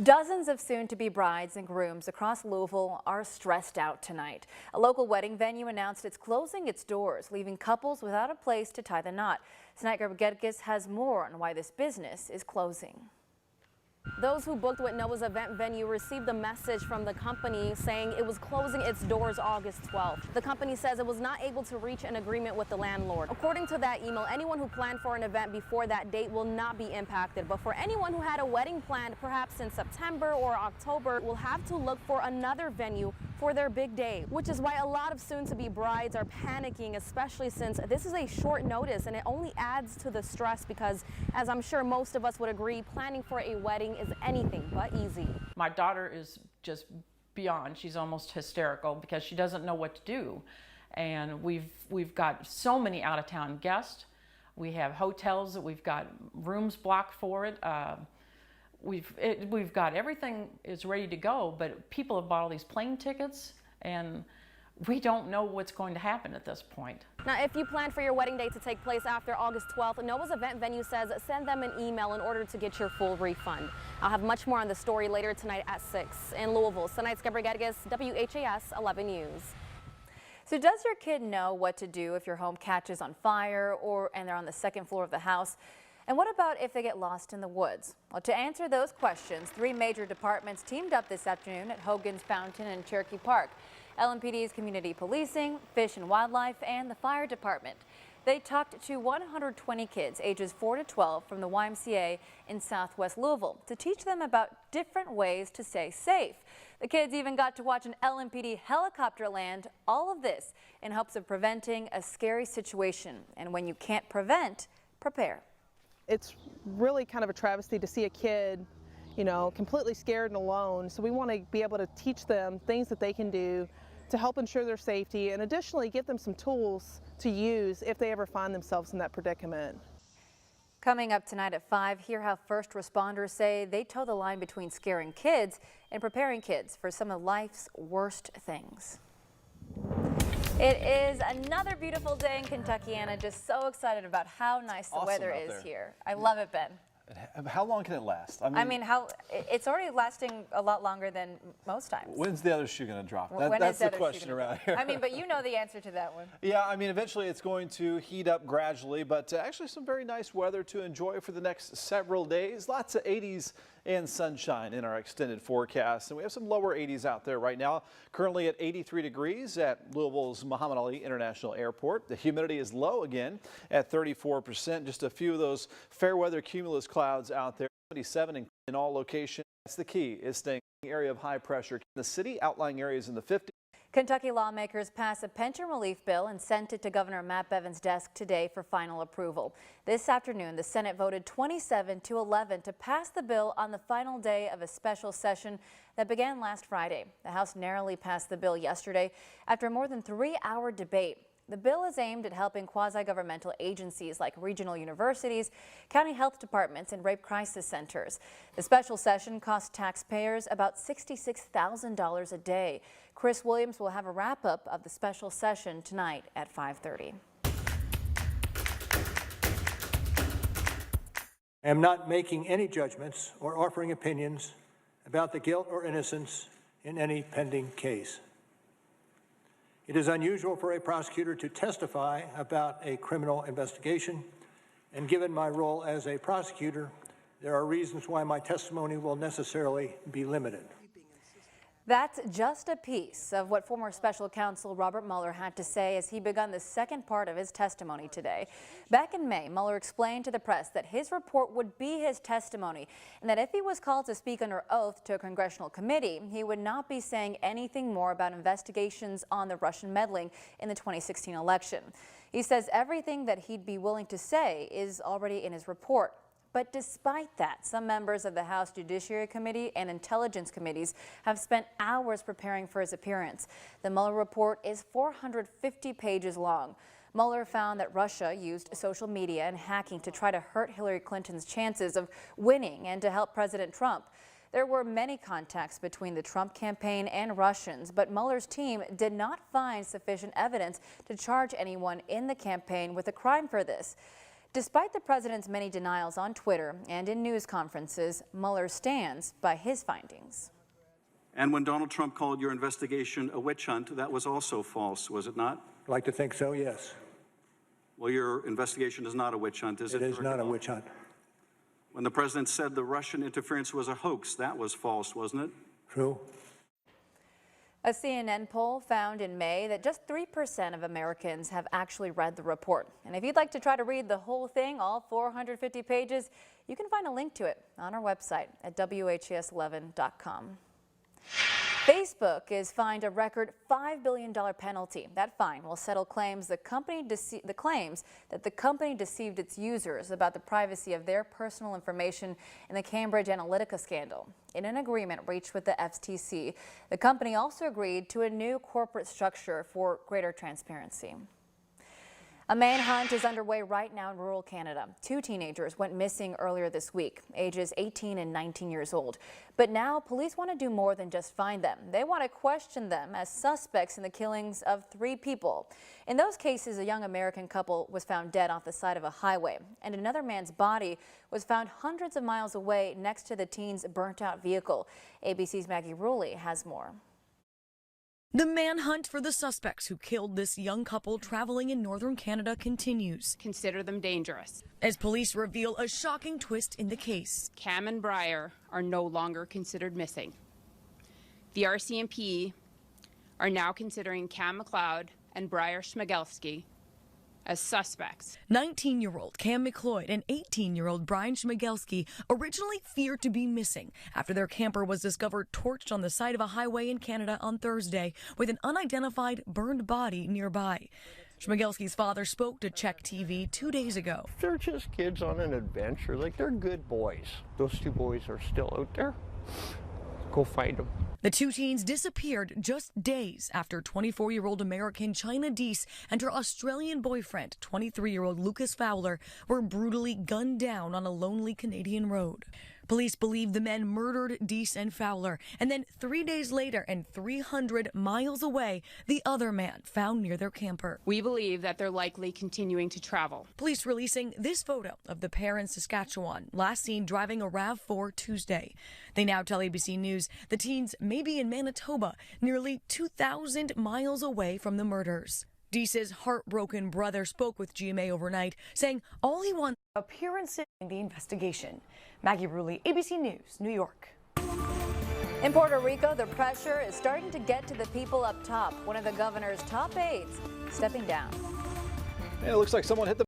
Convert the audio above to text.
Dozens of soon-to-be brides and grooms across Louisville are stressed out tonight. A local wedding venue announced it's closing its doors, leaving couples without a place to tie the knot. Tonight, Gabriel has more on why this business is closing. Those who booked with Noah's event venue received a message from the company saying it was closing its doors August 12th. The company says it was not able to reach an agreement with the landlord. According to that email, anyone who planned for an event before that date will not be impacted. But for anyone who had a wedding planned perhaps in September or October will have to look for another venue for their big day, which is why a lot of soon-to-be brides are panicking, especially since this is a short notice and it only adds to the stress because, as I'm sure most of us would agree, planning for a wedding is anything but easy. My daughter is just beyond. She's almost hysterical because she doesn't know what to do. And we've got so many out-of-town guests. We have hotels that we've got rooms blocked for it. We've got everything is ready to go, but people have bought all these plane tickets and we don't know what's going to happen at this point. Now, if you plan for your wedding day to take place after August 12th, Noah's event venue says send them an email in order to get your full refund. I'll have much more on the story later tonight at 6 in Louisville. Tonight's Gabriel, WHAS 11 News. So does your kid know what to do if your home catches on fire and they're on the second floor of the house? And what about if they get lost in the woods? Well, to answer those questions, 3 major departments teamed up this afternoon at Hogan's Fountain in Cherokee Park. LMPD's Community Policing, Fish and Wildlife, and the Fire Department. They talked to 120 kids ages 4 to 12 from the YMCA in Southwest Louisville to teach them about different ways to stay safe. The kids even got to watch an LMPD helicopter land, all of this in hopes of preventing a scary situation. And when you can't prevent, prepare. It's really kind of a travesty to see a kid, completely scared and alone. So we want to be able to teach them things that they can do to help ensure their safety and additionally give them some tools to use if they ever find themselves in that predicament. Coming up tonight at 5, hear how first responders say they toe the line between scaring kids and preparing kids for some of life's worst things. It is another beautiful day in Kentucky, and I'm just so excited about how nice the weather is here. I love it, Ben. How long can it last? It's already lasting a lot longer than most times. When's the other shoe going to drop? When That's is the other question shoe around here. but you know the answer to that one. Yeah, eventually it's going to heat up gradually, but actually some very nice weather to enjoy for the next several days. Lots of 80s and sunshine in our extended forecast, and we have some lower 80s out there right now. Currently at 83 degrees at Louisville's Muhammad Ali International Airport. The humidity is low again at 34%. Just a few of those fair weather cumulus clouds out there. 77 in all locations. That's the key, is staying in the area of high pressure. The city, outlying areas in the 50s. Kentucky lawmakers passed a pension relief bill and sent it to Governor Matt Bevin's desk today for final approval. This afternoon, the Senate voted 27-11 to pass the bill on the final day of a special session that began last Friday. The House narrowly passed the bill yesterday after a more than 3-hour debate. The bill is aimed at helping quasi-governmental agencies like regional universities, county health departments, and rape crisis centers. The special session cost taxpayers about $66,000 a day. Chris Williams will have a wrap-up of the special session tonight at 5:30. I am not making any judgments or offering opinions about the guilt or innocence in any pending case. It is unusual for a prosecutor to testify about a criminal investigation, and given my role as a prosecutor, there are reasons why my testimony will necessarily be limited. That's just a piece of what former special counsel Robert Mueller had to say as he begun the second part of his testimony today. Back in May, Mueller explained to the press that his report would be his testimony and that if he was called to speak under oath to a congressional committee, he would not be saying anything more about investigations on the Russian meddling in the 2016 election. He says everything that he'd be willing to say is already in his report. But despite that, some members of the House Judiciary Committee and Intelligence Committees have spent hours preparing for his appearance. The Mueller report is 450 pages long. Mueller found that Russia used social media and hacking to try to hurt Hillary Clinton's chances of winning and to help President Trump. There were many contacts between the Trump campaign and Russians, but Mueller's team did not find sufficient evidence to charge anyone in the campaign with a crime for this. Despite the president's many denials on Twitter and in news conferences, Mueller stands by his findings. And when Donald Trump called your investigation a witch hunt, that was also false, was it not? I'd like to think so, yes. Well, your investigation is not a witch hunt, is it? It is not a witch hunt. When the president said the Russian interference was a hoax, that was false, wasn't it? True. A CNN poll found in May that just 3% of Americans have actually read the report. And if you'd like to try to read the whole thing, all 450 pages, you can find a link to it on our website at WHAS11.com. Facebook is fined a record $5 billion penalty. That fine will settle claims the claims that the company deceived its users about the privacy of their personal information in the Cambridge Analytica scandal. In an agreement reached with the FTC, the company also agreed to a new corporate structure for greater transparency. A manhunt is underway right now in rural Canada. 2 teenagers went missing earlier this week, ages 18 and 19 years old. But now police want to do more than just find them. They want to question them as suspects in the killings of 3 people. In those cases, a young American couple was found dead off the side of a highway, and another man's body was found hundreds of miles away next to the teen's burnt-out vehicle. ABC's Maggie Rulli has more. The manhunt for the suspects who killed this young couple traveling in northern Canada continues. Consider them dangerous. As police reveal a shocking twist in the case. Cam and Briar are no longer considered missing. The RCMP are now considering Cam McLeod and Briar Schmigelski as suspects. 19-year-old Cam McLeod and 18-year-old Brian Schmigelski originally feared to be missing after their camper was discovered torched on the side of a highway in Canada on Thursday with an unidentified burned body nearby. Schmigelski's father spoke to Czech TV 2 days ago. They're just kids on an adventure. Like, they're good boys. Those 2 boys are still out there. Go find them. The 2 teens disappeared just days after 24-year-old American China Deese and her Australian boyfriend, 23-year-old Lucas Fowler, were brutally gunned down on a lonely Canadian road. Police believe the men murdered Deese and Fowler, and then 3 days later and 300 miles away, the other man found near their camper. We believe that they're likely continuing to travel. Police releasing this photo of the pair in Saskatchewan, last seen driving a RAV4 Tuesday. They now tell ABC News the teens may be in Manitoba, nearly 2,000 miles away from the murders. Deese's heartbroken brother spoke with GMA overnight, saying all he wants appearances in the investigation. Maggie Rulli, ABC News, New York. In Puerto Rico, the pressure is starting to get to the people up top. One of the governor's top aides stepping down. It looks like someone hit the